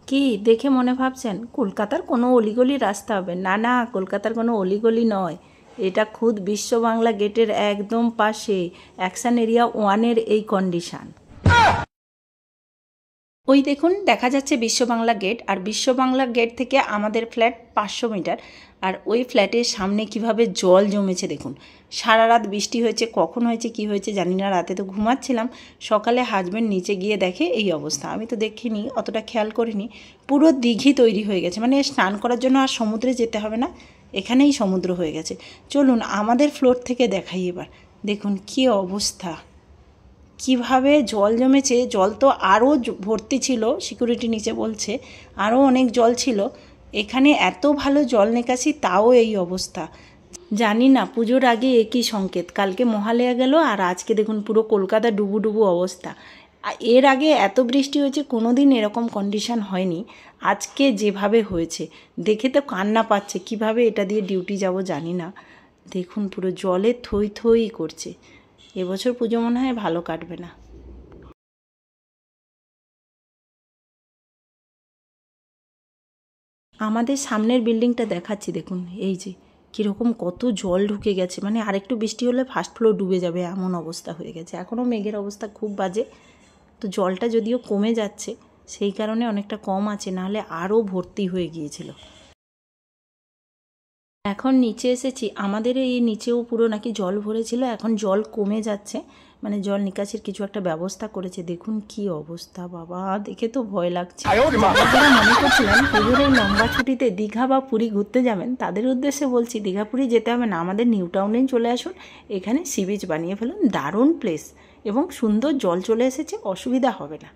কি দেখে মনে ভাবছেন কলকাতার কোনো অলিগলি রাস্তা হবে? না না, কলকাতার কোনো অলিগলি নয়, এটা খুদ বিশ্ব বাংলা গেটের একদম পাশে অ্যাকশন এরিয়া 1-এর এই কন্ডিশন। ওই দেখুন দেখা যাচ্ছে বিশ্ব বাংলা গেট, আর বিশ্ব বাংলা গেট থেকে আমাদের ফ্ল্যাট 500 মিটার। আর ওই ফ্ল্যাটের সামনে কিভাবে জল জমেছে দেখুন। সারা রাত বৃষ্টি হয়েছে, কখন হয়েছে কি হয়েছে জানি না, রাতে তো ঘুমাচ্ছিলাম, সকালে হাজব্যান্ড নিচে গিয়ে দেখে এই অবস্থা। আমি তো দেখিনি, অতটা খেয়াল করিনি। পুরো দিঘি তৈরি হয়ে গেছে, মানে স্নান করার জন্য আর সমুদ্রে যেতে হবে না, এখানেই সমুদ্র হয়ে গেছে। চলুন আমাদের ফ্লোর থেকে দেখাই এবার। দেখুন কি অবস্থা, কিভাবে জল জমেছে। জল তো আরও ভর্তি ছিল, সিকিউরিটি নিচে বলছে আরও অনেক জল ছিল। এখানে এত ভালো জল নিকাশি, তাও এই অবস্থা। জানি না পুজোর আগে একই সংকেত, কালকে মহালয়া গেল আর আজকে দেখুন পুরো কলকাতা ডুবু ডুবু অবস্থা। এর আগে এত বৃষ্টি হয়েছে, কোনো দিন এরকম কন্ডিশন হয়নি। আজকে যেভাবে হয়েছে দেখে তো কান্না পাচ্ছে, কিভাবে এটা দিয়ে ডিউটি যাব জানি না। দেখুন পুরো জলে থই থই করছে। এবছর পুজো মনে হয় ভালো কাটবে না। আমাদের সামনের বিল্ডিংটা দেখাচ্ছি, দেখুন এই যে কীরকম কত জল ঢুকে গেছে, মানে আরেকটু বৃষ্টি হলে ফার্স্ট ফ্লোর ডুবে যাবে এমন অবস্থা হয়ে গেছে। এখনও মেঘের অবস্থা খুব বাজে, তো জলটা যদিও কমে যাচ্ছে সেই কারণে অনেকটা কম আছে, নাহলে আরও ভর্তি হয়ে গিয়েছিল। এখন নিচে এসেছি, আমাদের এই নিচেও পুরো নাকি জল ভরেছিল, এখন জল কমে যাচ্ছে, মানে জল নিকাশির কিছু একটা ব্যবস্থা করেছে। দেখুন কি অবস্থা, বাবা দেখে তো ভয় লাগছে। যারা মনে করছিলেন পুজোর এই লম্বা ছুটিতে দীঘা বা পুরী ঘুরতে যাবেন, তাদের উদ্দেশ্যে বলছি দীঘা পুরী যেতে হবে না, আমাদের নিউ টাউনেই চলে আসুন। এখানে সি বিচ বানিয়ে ফেলুন, দারুণ প্লেস এবং সুন্দর জল চলে এসেছে, অসুবিধা হবে না।